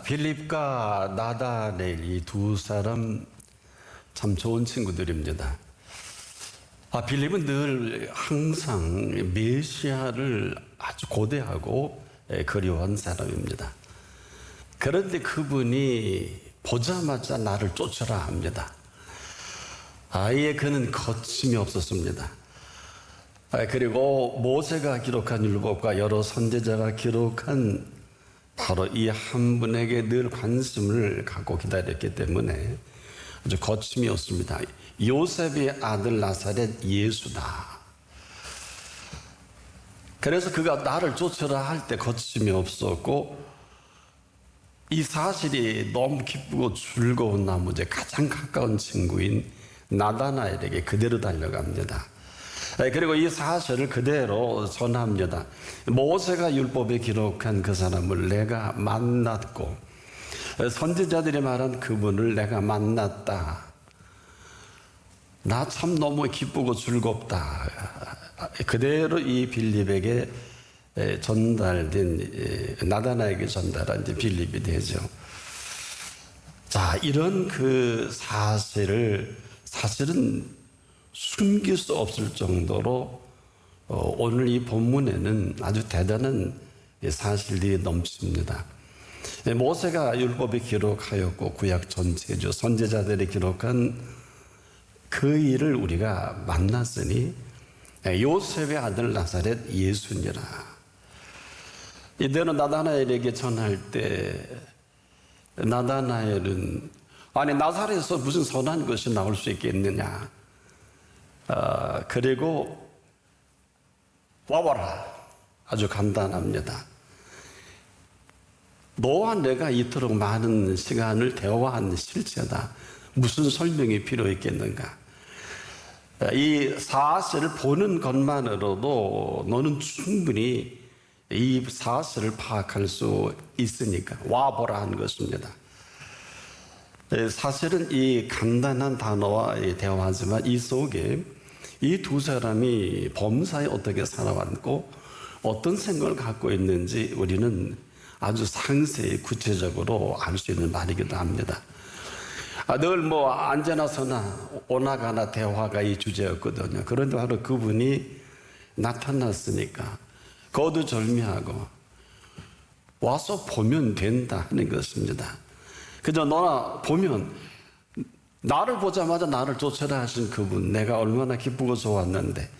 빌립과 나다넬 이 두 사람 참 좋은 친구들입니다. 빌립은 늘 항상 메시아를 아주 고대하고 그리워한 사람입니다. 그런데 그분이 보자마자 나를 쫓으라 합니다. 아예 그는 거침이 없었습니다. 그리고 모세가 기록한 율법과 여러 선지자가 기록한 바로 이 한 분에게 늘 관심을 갖고 기다렸기 때문에 아주 거침이 없습니다. 요셉의 아들 나사렛 예수다. 그래서 그가 나를 쫓으라 할 때 거침이 없었고, 이 사실이 너무 기쁘고 즐거운 나머지 가장 가까운 친구인 나다나엘에게 그대로 달려갑니다. 그리고 이 사실을 그대로 전합니다. 모세가 율법에 기록한 그 사람을 내가 만났고, 선지자들이 말한 그분을 내가 만났다. 나 참 너무 기쁘고 즐겁다. 그대로 이 빌립에게 전달된, 나다나에게 전달한 이제 빌립이 되죠. 자, 이런 그 사실은 숨길 수 없을 정도로 오늘 이 본문에는 아주 대단한 사실들이 넘칩니다. 모세가 율법에 기록하였고 구약 전체죠. 선지자들이 기록한 그 일을 우리가 만났으니 요셉의 아들 나사렛 예수니라. 이대로 나다나엘에게 전할 때 나다나엘은 아니 나사렛에서 무슨 선한 것이 나올 수 있겠느냐. 그리고 와봐라. 아주 간단합니다. 너와 내가 이토록 많은 시간을 대화한 실체다. 무슨 설명이 필요 있겠는가? 이 사실을 보는 것만으로도 너는 충분히 이 사실을 파악할 수 있으니까 와보라 하는 것입니다. 사실은 이 간단한 단어와 대화하지만 이 속에 이 두 사람이 범사에 어떻게 살아왔고 어떤 생각을 갖고 있는지 우리는 아주 상세히 구체적으로 알 수 있는 말이기도 합니다. 늘 언제나 서나 오나가나 대화가 이 주제였거든요. 그런데 바로 그분이 나타났으니까 거두절미하고 와서 보면 된다 하는 것입니다. 그저 너나 보면 나를 보자마자 나를 쫓아라 하신 그분, 내가 얼마나 기쁘고 좋았는데,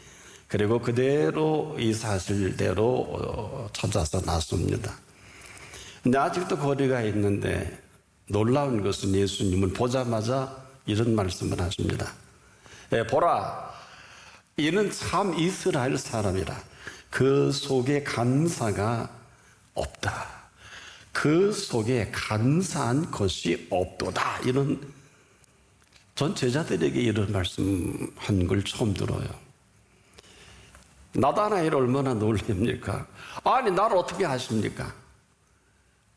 그리고 그대로 이 사실대로 찾아서 나섭니다. 근데 아직도 거리가 있는데 놀라운 것은 예수님을 보자마자 이런 말씀을 하십니다. 보라, 이는 참 이스라엘 사람이라. 그 속에 간사가 없다. 그 속에 간사한 것이 없도다. 이런 전 제자들에게 이런 말씀한 걸 처음 들어요. 나다나엘 얼마나 놀랍니까? 아니 나를 어떻게 아십니까?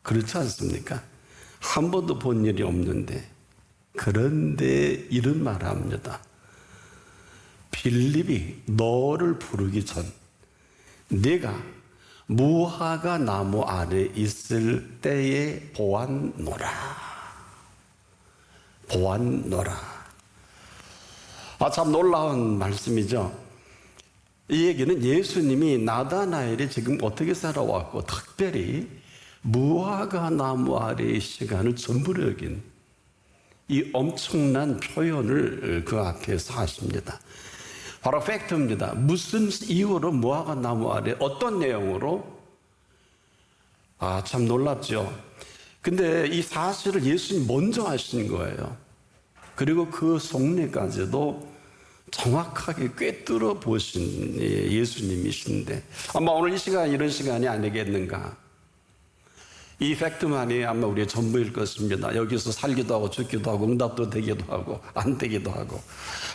그렇지 않습니까? 한 번도 본 일이 없는데, 그런데 이런 말을 합니다. 빌립이 너를 부르기 전 네가 무화과 나무 아래 있을 때에 보았노라. 참 놀라운 말씀이죠. 이 얘기는 예수님이 나다나엘이 지금 어떻게 살아왔고 특별히 무화과 나무 아래의 시간을 전부로 여긴 이 엄청난 표현을 그 앞에서 하십니다. 바로 팩트입니다. 무슨 이유로 무화과 나무 아래 어떤 내용으로? 참 놀랍죠. 근데 이 사실을 예수님 먼저 하신 거예요. 그리고 그 속내까지도 정확하게 꿰뚫어 보신 예수님이신데 아마 오늘 이 시간 이런 시간이 아니겠는가. 이 팩트만이 아마 우리의 전부일 것입니다. 여기서 살기도 하고 죽기도 하고 응답도 되기도 하고 안 되기도 하고.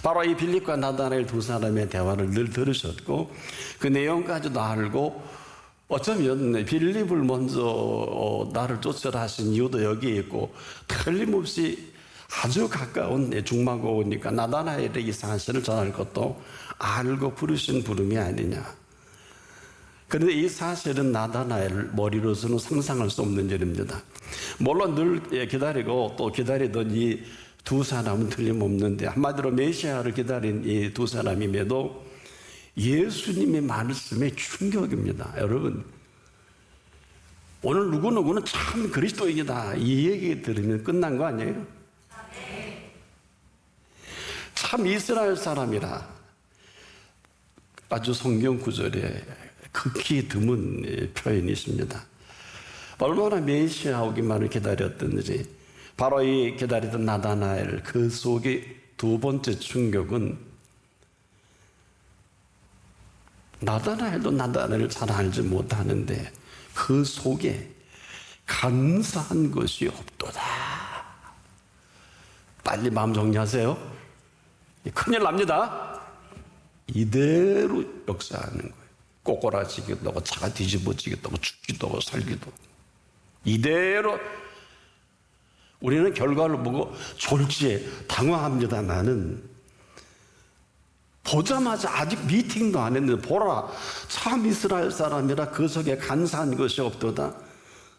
바로 이 빌립과 나다나엘 두 사람의 대화를 늘 들으셨고 그 내용까지도 알고 어쩌면 빌립을 먼저 나를 쫓으라 하신 이유도 여기에 있고 틀림없이 아주 가까운 중마고 오니까 나다나엘의 이 사실을 전할 것도 알고 부르신 부름이 아니냐. 그런데 이 사실은 나다나엘 머리로서는 상상할 수 없는 일입니다. 물론 늘 기다리고 또 기다리던 이 두 사람은 틀림없는데, 한마디로 메시아를 기다린 이 두 사람임에도 예수님의 말씀에 충격입니다. 여러분, 오늘 누구누구는 참 그리스도인이다 이 얘기 들으면 끝난 거 아니에요? 참 이스라엘 사람이라 아주 성경 구절에 극히 드문 표현이 있습니다. 얼마나 메시아 오기만을 기다렸던지, 바로 이 기다리던 나다나엘, 그 속에 두 번째 충격은, 나다나엘도 나다나엘을 잘 알지 못하는데 그 속에 간사한 것이 없도다. 빨리 마음 정리하세요. 큰일 납니다. 이대로 역사하는 거예요. 꼬꼬라지기도 하고 차가 뒤집어지기도 하고 죽기도 하고 살기도. 이대로 우리는 결과를 보고 졸지에 당황합니다만은, 보자마자 아직 미팅도 안 했는데 보라 참 이스라엘 사람이라 그 속에 간사한 것이 없도다.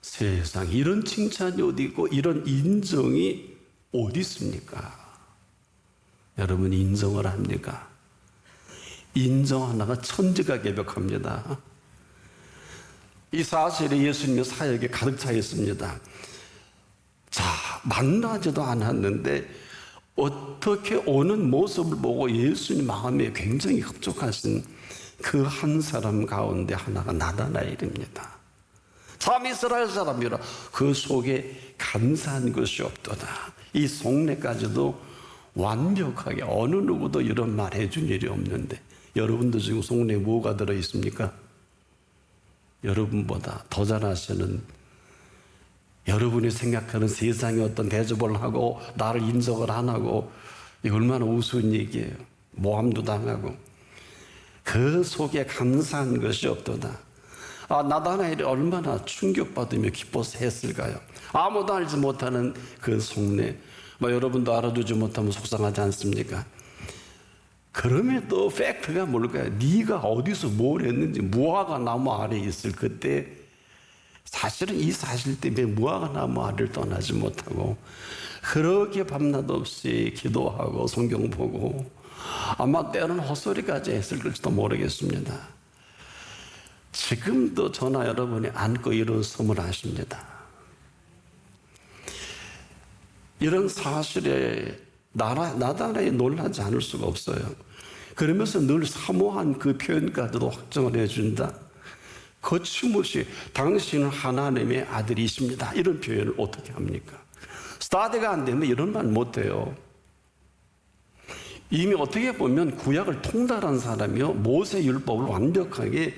세상, 이런 칭찬이 어디 있고 이런 인정이 어디 있습니까? 여러분, 인정을 합니까? 인정 하나가 천지가 개벽합니다. 이 사실이 예수님의 사역에 가득 차 있습니다. 자, 만나지도 않았는데 어떻게 오는 모습을 보고 예수님 마음에 굉장히 흡족하신 그 한 사람 가운데 하나가 나다나엘입니다. 참 이스라엘 사람이라 그 속에 간사한 것이 없도다. 이 속내까지도 완벽하게 어느 누구도 이런 말 해준 일이 없는데, 여러분도 지금 속내에 뭐가 들어있습니까? 여러분보다 더 잘하시는, 여러분이 생각하는 세상의 어떤 대접을 하고 나를 인정을 안 하고, 이거 얼마나 우스운 얘기예요. 모함도 당하고. 그 속에 감사한 것이 없도다. 나다나엘이 얼마나 충격받으며 기뻐서 했을까요? 아무도 알지 못하는 그 속내, 여러분도 알아두지 못하면 속상하지 않습니까? 그럼에도 팩트가 뭘까요? 네가 어디서 뭘 했는지, 무화과 나무 아래에 있을 그때 사실은 이 사실 때문에 무화과 나무 아래를 떠나지 못하고 그렇게 밤낮 없이 기도하고 성경 보고 아마 때로는 헛소리까지 했을지도 모르겠습니다. 지금도 저나 여러분이 안고 일어섬을 아십니다. 이런 사실에 나다나엘이 놀라지 않을 수가 없어요. 그러면서 늘 사모한 그 표현까지도 확정을 해준다. 거침없이 당신은 하나님의 아들이십니다. 이런 표현을 어떻게 합니까? 스타디가 안 되면 이런 말 못해요. 이미 어떻게 보면 구약을 통달한 사람이요, 모세 율법을 완벽하게,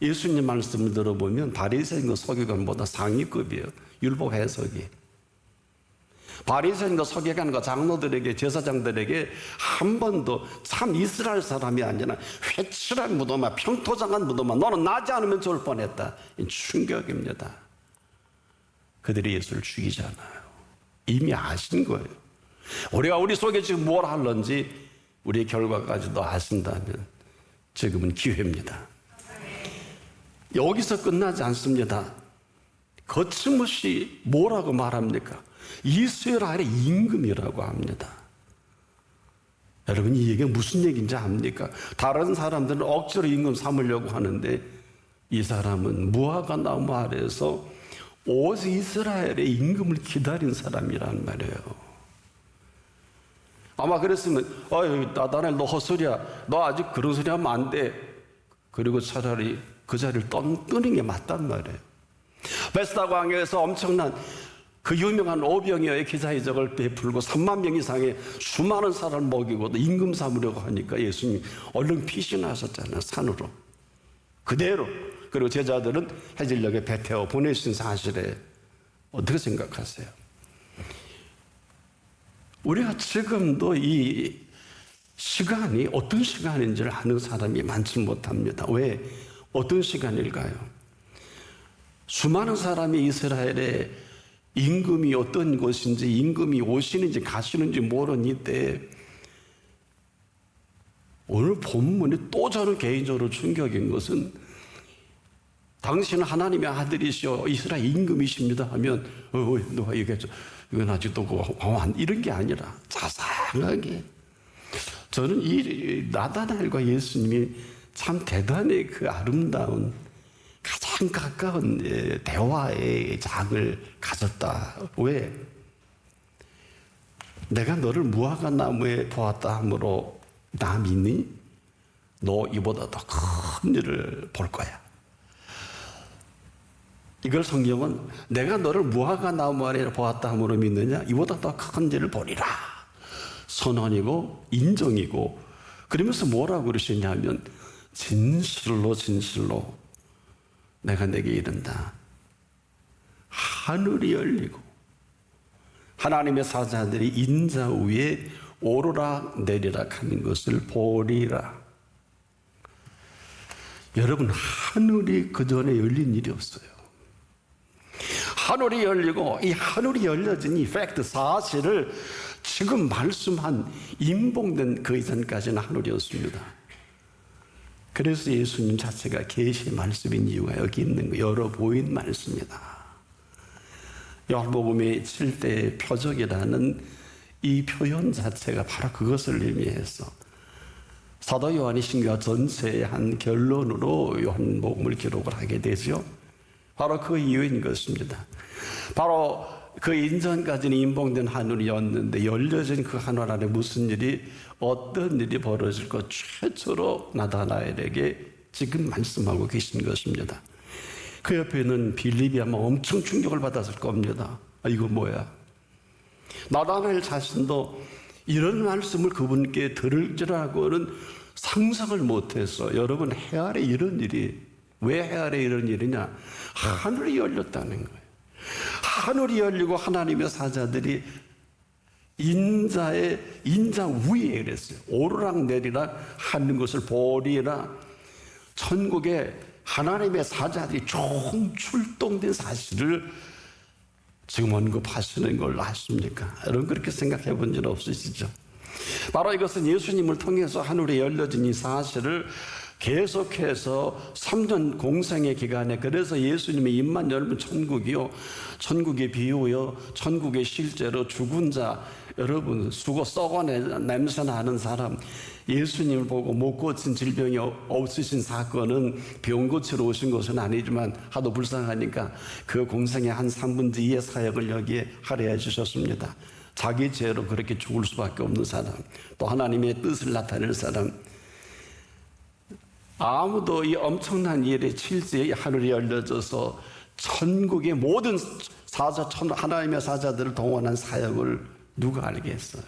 예수님 말씀을 들어보면 바리새인과 서기관보다 상위급이에요. 율법 해석이. 바리새인과 서기관과 장로들에게, 제사장들에게 한 번도 참 이스라엘 사람이 아니라 회칠한 무덤아, 평토장한 무덤아, 너는 나지 않으면 좋을 뻔했다. 충격입니다. 그들이 예수를 죽이잖아요. 이미 아신 거예요. 우리가 우리 속에 지금 뭘 할런지 우리의 결과까지도 아신다면 지금은 기회입니다. 여기서 끝나지 않습니다. 거침없이 뭐라고 말합니까? 이스라엘의 임금이라고 합니다. 여러분, 이 얘기가 무슨 얘기인지 압니까? 다른 사람들은 억지로 임금 삼으려고 하는데 이 사람은 무화과 나무 아래에서 오직 이스라엘의 임금을 기다린 사람이란 말이에요. 아마 그랬으면 나다나엘 너 헛소리야, 너 아직 그런 소리 하면 안 돼, 그리고 차라리 그 자리를 떠는 게 맞단 말이에요. 베스다 광야에서 엄청난 그 유명한 오병이어의 기사이적을 베풀고 3만 명 이상의 수많은 사람을 먹이고도 임금 삼으려고 하니까 예수님이 얼른 피신하셨잖아요. 산으로 그대로. 그리고 제자들은 해질녘에 배 태워 보내신 사실에 어떻게 생각하세요? 우리가 지금도 이 시간이 어떤 시간인지를 아는 사람이 많지 못합니다. 왜? 어떤 시간일까요? 수많은 사람이 이스라엘의 임금이 어떤 것인지, 임금이 오시는지 가시는지 모르는 이때 오늘 본문이 또 저는 개인적으로 충격인 것은 당신은 하나님의 아들이시오, 이스라엘 임금이십니다 하면 누가 얘기했죠. 이건 아직도 이런 게 아니라 자상하게. 저는 이 나다나엘과 예수님이 참 대단히 그 아름다운 가장 가까운 대화의 장을 가졌다. 왜? 내가 너를 무화과 나무에 보았다 하므로 나 믿니? 너 이보다 더 큰 일을 볼 거야. 이걸 성경은 내가 너를 무화과 나무 아래 보았다 하므로 믿느냐? 이보다 더 큰 일을 보리라. 선언이고 인정이고, 그러면서 뭐라고 그러시냐면 진실로 진실로 내가 내게 이른다. 하늘이 열리고 하나님의 사자들이 인자 위에 오르락 내리락 하는 것을 보리라. 여러분, 하늘이 그 전에 열린 일이 없어요. 하늘이 열리고 이 하늘이 열려진 이 팩트, 사실을 지금 말씀한 임봉된 그 이전까지는 하늘이었습니다. 그래서 예수님 자체가 계시의 말씀인 이유가 여기 있는 거, 열어 보인 말씀이다. 요한복음의 7대의 표적이라는 이 표현 자체가 바로 그것을 의미해서 사도 요한이 신과 전체의 한 결론으로 요한복음을 기록을 하게 되죠. 바로 그 이유인 것입니다. 바로 그 인전까지는 임봉된 하늘이었는데 열려진 그 하늘 안에 무슨 일이, 어떤 일이 벌어질 것 최초로 나다나엘에게 지금 말씀하고 계신 것입니다. 그 옆에는 빌립이 아마 엄청 충격을 받았을 겁니다. 이거 뭐야? 나다나엘 자신도 이런 말씀을 그분께 들을 줄 알고는 상상을 못해서, 여러분, 해 아래 이런 일이, 왜 해 아래 이런 일이냐? 하늘이 열렸다는 거예요. 하늘이 열리고 하나님의 사자들이 인자 위에 그랬어요. 오르락 내리락 하는 것을 보리라. 천국에 하나님의 사자들이 총 출동된 사실을 지금 언급하시는 걸 아십니까? 여러분, 그렇게 생각해 본 적 없으시죠? 바로 이것은 예수님을 통해서 하늘에 열려진 이 사실을 계속해서 3년 공생의 기간에, 그래서 예수님의 입만 열면 천국이요, 천국의 비유요, 천국의 실제로 죽은 자, 여러분, 죽어 썩어내 냄새 나는 사람, 예수님을 보고 못 고친 질병이 없으신 사건은 병 고치러 오신 것은 아니지만 하도 불쌍하니까 그 공생의 한 3분의 2의 사역을 여기에 할애해 주셨습니다. 자기 죄로 그렇게 죽을 수밖에 없는 사람, 또 하나님의 뜻을 나타낼 사람, 아무도 이 엄청난 일의 칠지에 하늘이 열려져서 천국의 모든 하나님의 사자들을 동원한 사역을 누가 알겠어요?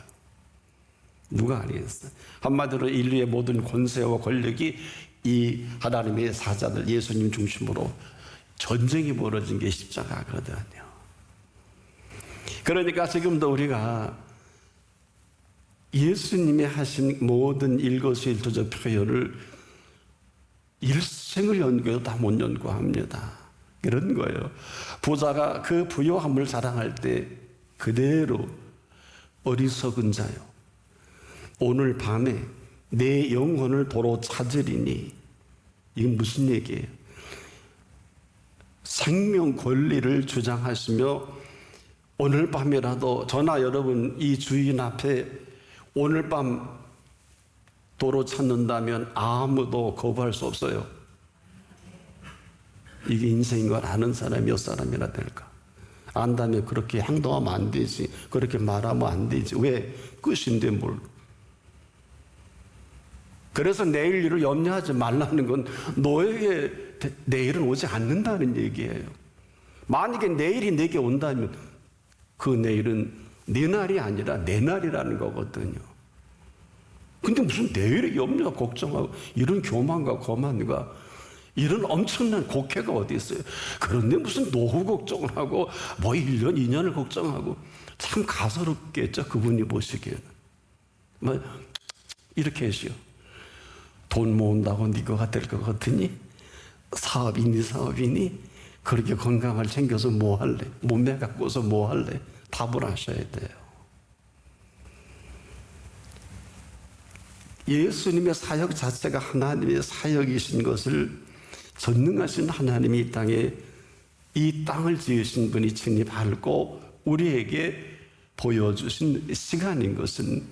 누가 알겠어요? 한마디로 인류의 모든 권세와 권력이 이 하나님의 사자들, 예수님 중심으로 전쟁이 벌어진 게 십자가거든요. 그러니까 지금도 우리가 예수님이 하신 모든 일거수일투족 표현을 일생을 연구해도 다 못 연구합니다. 그런 거예요. 부자가 그 부요함을 자랑할 때 그대로 어리석은 자요, 오늘 밤에 내 영혼을 도로 찾으리니, 이건 무슨 얘기예요? 생명 권리를 주장하시며 오늘 밤이라도 저나 여러분 이 주인 앞에 오늘 밤 도로 찾는다면 아무도 거부할 수 없어요. 이게 인생인 걸 아는 사람이 몇 사람이나 될까? 안다면 그렇게 행동하면 안 되지, 그렇게 말하면 안 되지. 왜? 끝인데 뭘. 그래서 내일 일을 염려하지 말라는 건 너에게 내일은 오지 않는다는 얘기예요. 만약에 내일이 내게 온다면 그 내일은 네 날이 아니라 내 날이라는 거거든요. 근데 무슨 내일의 염려, 걱정하고 이런 교만과 거만과 이런 엄청난 곡해가 어디 있어요? 그런데 무슨 노후 걱정을 하고 뭐 1년, 2년을 걱정하고, 참 가소롭겠죠, 그분이 보시기에는. 뭐 이렇게 하시오. 돈 모은다고 네 거가 될 것 같으니? 사업이니 사업이니? 그렇게 건강을 챙겨서 뭐 할래? 몸매 갖고서 뭐 할래? 답을 하셔야 돼요. 예수님의 사역 자체가 하나님의 사역이신 것을 전능하신 하나님이 이 땅에 이 땅을 지으신 분이 친히 밟고 우리에게 보여주신 시간인 것은,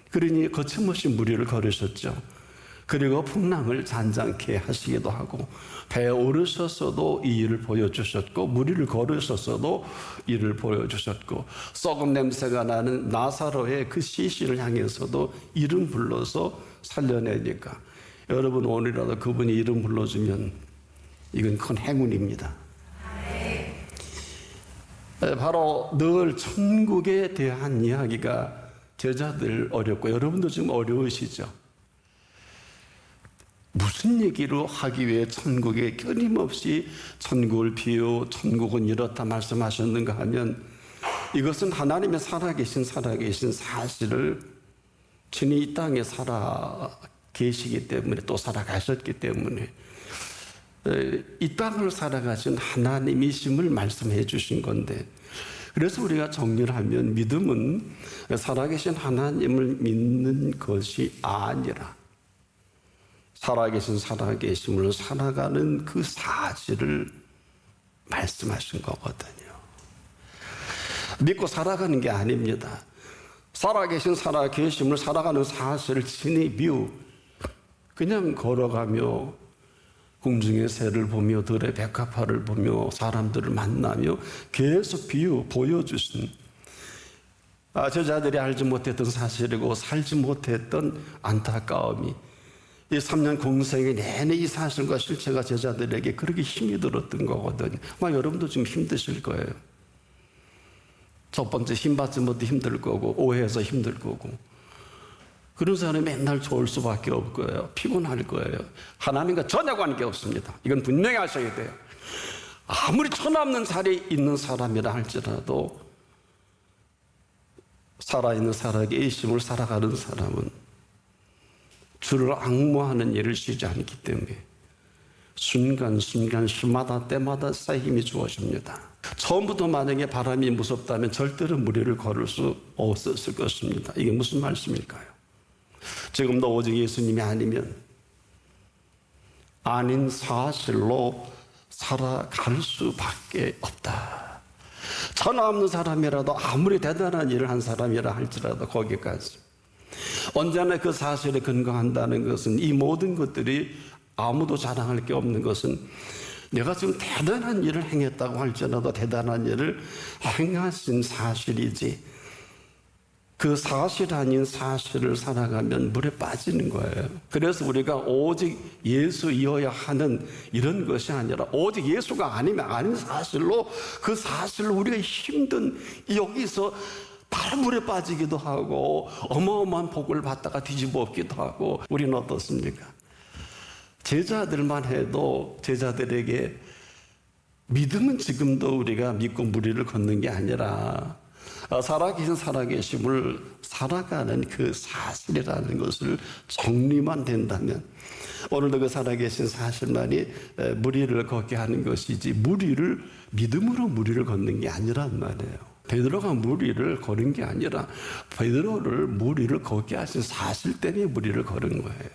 그러니 거침없이 무리를 걸으셨죠. 그리고 풍랑을 잔잔케 하시기도 하고 배에 오르셔서도 이 일을 보여주셨고, 무리를 걸으셔서도 이를 보여주셨고, 썩은 냄새가 나는 나사로의 그 시신을 향해서도 이름 불러서 살려내니까, 여러분 오늘이라도 그분이 이름 불러주면 이건 큰 행운입니다. 바로 늘 천국에 대한 이야기가 제자들 어렵고 여러분도 지금 어려우시죠? 무슨 얘기로 하기 위해 천국에 끊임없이 천국을 비유, 천국은 이렇다 말씀하셨는가 하면, 이것은 하나님의 살아계신 사실을 친히 이 땅에 살아 계시기 때문에, 또 살아가셨기 때문에 이 땅을 살아가신 하나님이심을 말씀해 주신 건데, 그래서 우리가 정리를 하면 믿음은 살아계신 하나님을 믿는 것이 아니라 살아계심을 살아가는 그 사실을 말씀하신 거거든요. 믿고 살아가는 게 아닙니다. 살아계심을 살아가는 사실을 친히 비유, 그냥 걸어가며 궁중의 새를 보며 들의 백합화를 보며 사람들을 만나며 계속 비유 보여주신, 제자들이 알지 못했던 사실이고 살지 못했던 안타까움이, 이 3년 공생의 내내 이 사실과 실체가 제자들에게 그렇게 힘이 들었던 거거든요. 아마 여러분도 지금 힘드실 거예요. 첫 번째, 힘받지 못해 힘들 거고, 오해해서 힘들 거고, 그런 사람이 맨날 좋을 수밖에 없을 거예요. 피곤할 거예요. 하나님과 전혀 관계없습니다. 이건 분명히 아셔야 돼요. 아무리 천없는 살이 있는 사람이라 할지라도 살아있는 살아계심을 살아가는 사람은 주를 앙모하는 일을 쉬지 않기 때문에 순간순간 시마다 때마다 새 힘이 주어집니다. 처음부터 만약에 바람이 무섭다면 절대로 무리를 걸을 수 없었을 것입니다. 이게 무슨 말씀일까요? 지금도 오직 예수님이 아니면 아닌 사실로 살아갈 수밖에 없다. 천하 없는 사람이라도, 아무리 대단한 일을 한 사람이라 할지라도 거기까지. 언제나 그 사실에 근거한다는 것은, 이 모든 것들이 아무도 자랑할 게 없는 것은, 내가 지금 대단한 일을 행했다고 할지라도 대단한 일을 행하신 사실이지, 그 사실 아닌 사실을 살아가면 물에 빠지는 거예요. 그래서 우리가 오직 예수이어야 하는 이런 것이 아니라, 오직 예수가 아니면 아닌 사실로, 그 사실로 우리가 힘든 여기서 바로 물에 빠지기도 하고 어마어마한 복을 받다가 뒤집어 엎기도 하고. 우리는 어떻습니까? 제자들만 해도 제자들에게 믿음은 지금도 우리가 믿고 무리를 걷는 게 아니라 살아계심을 살아가는 그 사실이라는 것을 정리만 된다면, 오늘도 그 살아계신 사실만이 무리를 걷게 하는 것이지, 믿음으로 무리를 걷는 게 아니란 말이에요. 베드로가 무리를 걸은 게 아니라 베드로를 무리를 걷게 하신 사실 때문에 무리를 걸은 거예요.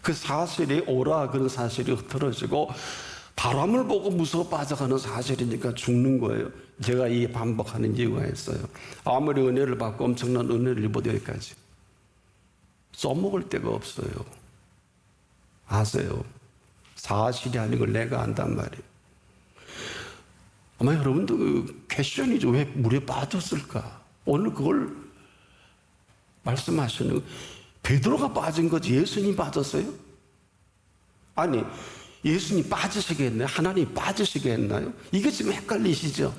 그 사실이 오라, 그런 사실이 흐트러지고 바람을 보고 무서워 빠져가는 사실이니까 죽는 거예요. 제가 이 반복하는 이유가 있어요. 아무리 은혜를 받고 엄청난 은혜를 입어도 여기까지 써먹을 데가 없어요. 아세요? 사실이 아닌 걸 내가 안단 말이에요. 아마 여러분도 그 퀘션이죠. 왜 물에 빠졌을까? 오늘 그걸 말씀하시는 거. 베드로가 빠진 거지 예수님 빠졌어요? 아니, 예수님 빠지시게 했나요? 하나님 빠지시게 했나요? 이게 지금 헷갈리시죠?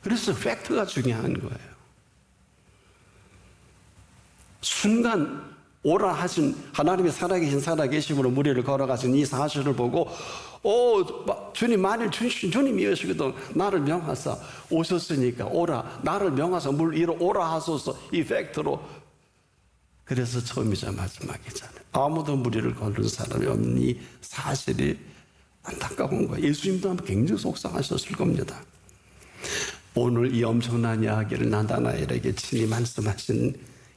그래서 팩트가 중요한 거예요. 순간 오라 하신 하나님의 살아계심으로 무리를 걸어가신 이 사실을 보고, 주님, 만일 주님이시거든 나를 명하사 오셨으니까 오라, 나를 명하사 물 위로 오라 하소서, 이 팩트로. 그래서 처음이자 마지막이잖아요. 아무도 무리를 거는 사람이 없는 이 사실이 안타까운 거예요. 예수님도 아마 굉장히 속상하셨을 겁니다. 오늘 이 엄청난 이야기를 나다나엘에게 친히 말씀하신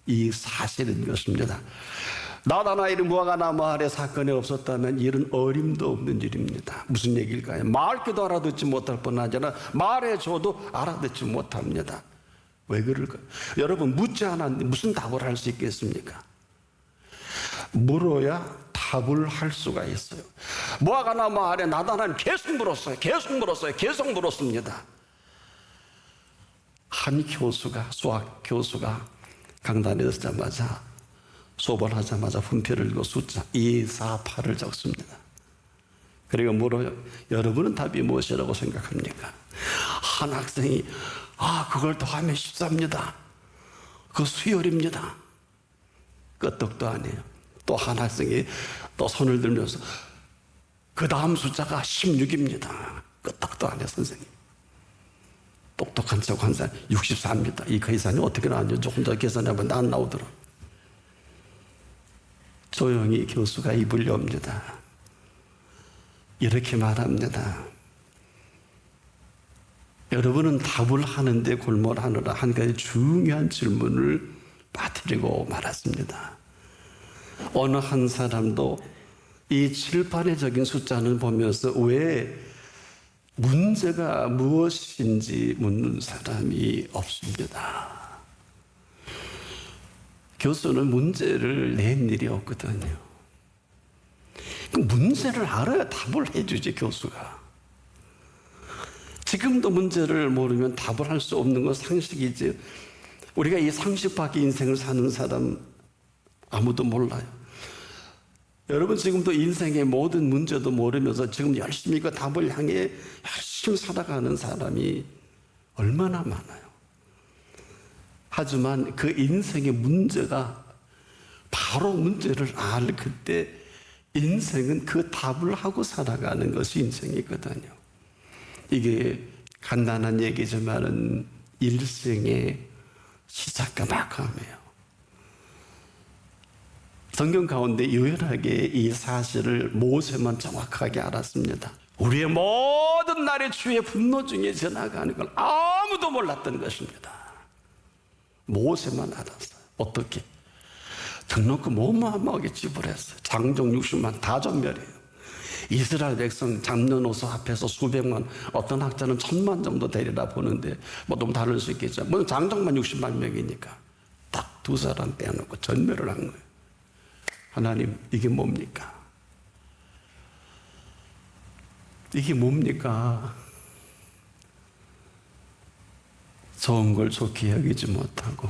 이 사실인 것입니다. 나다나엘이 무화과나무 마을에 사건이 없었다면 이런 어림도 없는 일입니다. 무슨 얘기일까요? 말귀도 알아듣지 못할 뿐 아니라 말해줘도 알아듣지 못합니다. 왜 그럴까요? 여러분, 묻지 않았는데 무슨 답을 할 수 있겠습니까? 물어야 답을 할 수가 있어요. 무화과나무 마을에 나다나엘은 계속 물었습니다. 한 교수가, 수학 교수가 강단에 서자마자 수업을 하자마자 훈표를 읽고 숫자 2, 4, 8을 적습니다. 그리고 물어요. 여러분은 답이 무엇이라고 생각합니까? 한 학생이 그걸 더하면 14입니다. 그 수열입니다. 끄떡도 아니에요. 또 한 학생이 또 손을 들면서 그 다음 숫자가 16입니다. 끄떡도 안 해요, 선생님. 똑똑한 척 한 사람 64입니다. 이 계산이 어떻게 나왔는지 혼자 계산해보면 안 나오더라. 조용히 교수가 입을 엽니다. 이렇게 말합니다. 여러분은 답을 하는데 골몰하느라 한 가지 중요한 질문을 빠뜨리고 말았습니다. 어느 한 사람도 이 칠판에 적인 숫자는 보면서 왜 문제가 무엇인지 묻는 사람이 없습니다. 교수는 문제를 낸 일이 없거든요. 그 문제를 알아야 답을 해주지, 교수가. 지금도 문제를 모르면 답을 할 수 없는 건 상식이지. 우리가 이 상식 밖의 인생을 사는 사람 아무도 몰라요. 여러분, 지금도 인생의 모든 문제도 모르면서 지금 열심히 그 답을 향해 열심히 살아가는 사람이 얼마나 많아요. 하지만 그 인생의 문제가 바로 문제를 알 그때 인생은 그 답을 하고 살아가는 것이 인생이거든요. 이게 간단한 얘기지만은 일생의 시작과 마감이에요. 성경 가운데 유일하게 이 사실을 모세만 정확하게 알았습니다. 우리의 모든 날의 주의 분노 중에 지나가는 걸 아무도 몰랐던 것입니다. 모세만 알았어요. 어떻게? 등록금 어마어마하게 지불했어요. 장정 60만 다 전멸해요. 이스라엘 백성 잡는호수 앞에서 수백만, 어떤 학자는 1000만 정도 되리라 보는데 뭐 너무 다를 수 있겠죠. 뭐 장정만 60만 명이니까 딱 두 사람 빼놓고 전멸을 한 거예요. 하나님, 이게 뭡니까? 이게 뭡니까? 좋은 걸 좋게 여기지 못하고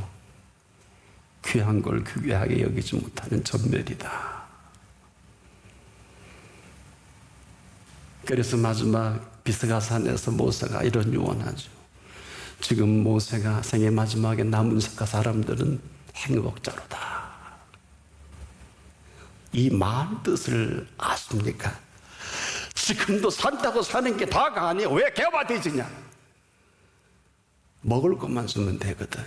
귀한 걸 귀하게 여기지 못하는 전멸이다. 그래서 마지막 비스가산에서 모세가 이런 유언하죠. 지금 모세가 생애 마지막에 남은 사람들은 행복자로다. 이 마음 뜻을 아십니까? 지금도 산다고 사는 게 다가 아니에요. 왜 개화돼지냐? 먹을 것만 주면 되거든요.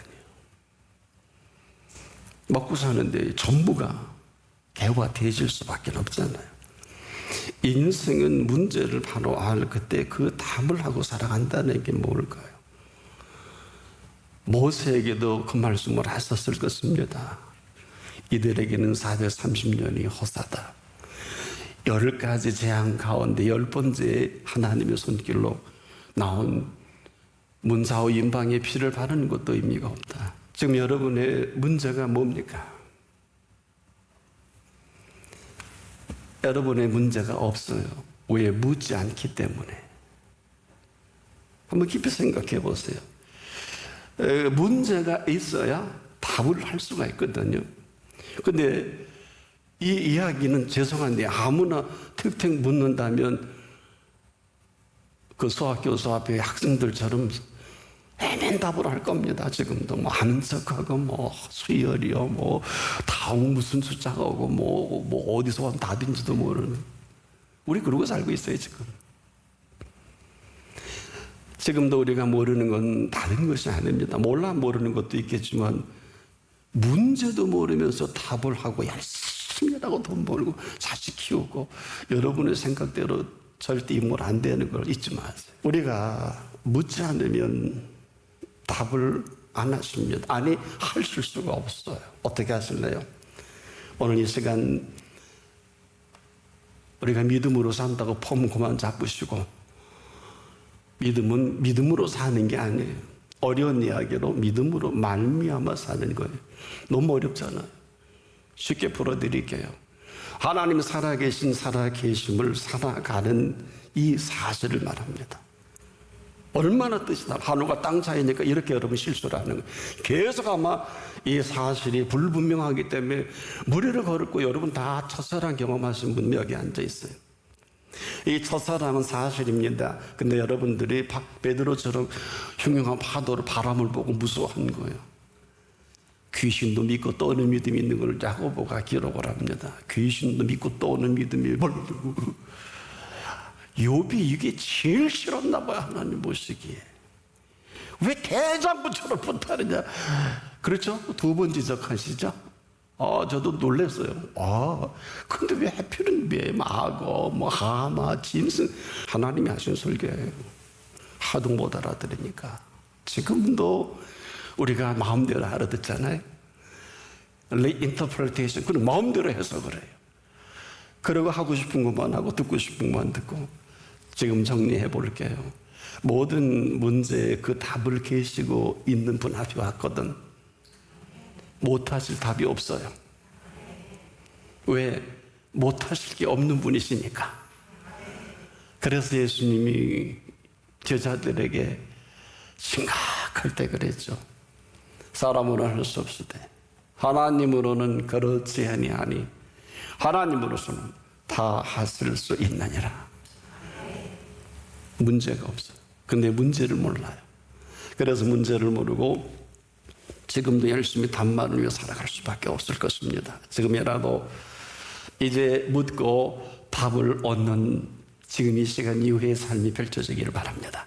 먹고 사는데 전부가 개화돼질 수밖에 없잖아요. 인생은 문제를 바로 알 그때 그 답을 하고 살아간다는 게 뭘까요? 모세에게도 그 말씀을 하셨을 것입니다. 이들에게는 430년이 허사다. 10가지 재앙 가운데 10번째 하나님의 손길로 나온 문사오 인방의 피를 바르는 것도 의미가 없다. 지금 여러분의 문제가 뭡니까? 여러분의 문제가 없어요. 왜? 묻지 않기 때문에. 한번 깊이 생각해 보세요. 문제가 있어야 답을 할 수가 있거든요. 근데 이 이야기는 죄송한데 아무나 틱틱 묻는다면 그 수학교수 앞에 학생들처럼 애맨답을 할 겁니다. 지금도 뭐 아는 척하고 뭐 수열이요, 뭐 다음 무슨 숫자가 오고 뭐 어디서 온 답인지도 모르는. 우리 그러고 살고 있어요 지금. 지금도 우리가 모르는 건 다른 것이 아닙니다. 몰라 모르는 것도 있겠지만 문제도 모르면서 답을 하고 열심히 하고 돈 벌고 자식 키우고 여러분의 생각대로 절대 인물 안 되는 걸 잊지 마세요. 우리가 묻지 않으면 답을 안 하십니다. 아니, 하실 수가 없어요. 어떻게 하실래요? 오늘 이 시간 우리가 믿음으로 산다고 폼 그만 잡으시고, 믿음은 믿음으로 사는 게 아니에요. 어려운 이야기로 믿음으로 말미암아 사는 거예요. 너무 어렵잖아요. 쉽게 풀어드릴게요. 하나님 살아계심을 살아가는 이 사실을 말합니다. 얼마나 뜻이다. 한우가 땅 차이니까 이렇게 여러분 실수를 하는 거예요. 계속 아마 이 사실이 불분명하기 때문에 무리를 걸었고, 여러분 다 첫사랑 경험하신 분 여기 앉아 있어요. 이 첫사랑은 사실입니다. 근데 여러분들이 베드로처럼 흉흉한 파도를, 바람을 보고 무서워한 거예요. 귀신도 믿고 떠오는 믿음이 있는 걸 야고보가 기록을 합니다. 귀신도 믿고 떠오는 믿음이 욥이 이게 제일 싫었나 봐요. 하나님 보시기에. 왜 대장부처럼 붙하느냐. 그렇죠? 2번 지적하시죠? 저도 놀랐어요. 근데 왜 하필은 뱀, 악어, 하마, 짐승. 하나님이 하신 설계예요. 하도 못 알아들으니까. 지금도 우리가 마음대로 알아듣잖아요. 리인터프리테이션. 그건 마음대로 해석을 해요. 그리고 하고 싶은 것만 하고 듣고 싶은 것만 듣고. 지금 정리해 볼게요. 모든 문제에 그 답을 계시고 있는 분 앞에 왔거든. 못하실 답이 없어요. 왜? 못하실 게 없는 분이시니까. 그래서 예수님이 제자들에게 심각할 때 그랬죠. 사람으로는 할 수 없으되 하나님으로는 그렇지 아니하니 하나님으로서는 다 하실 수 있느니라. 문제가 없어요. 근데 문제를 몰라요. 그래서 문제를 모르고 지금도 열심히 답만을 위해 살아갈 수밖에 없을 것입니다. 지금이라도 이제 묻고 답을 얻는 지금 이 시간 이후의 삶이 펼쳐지기를 바랍니다.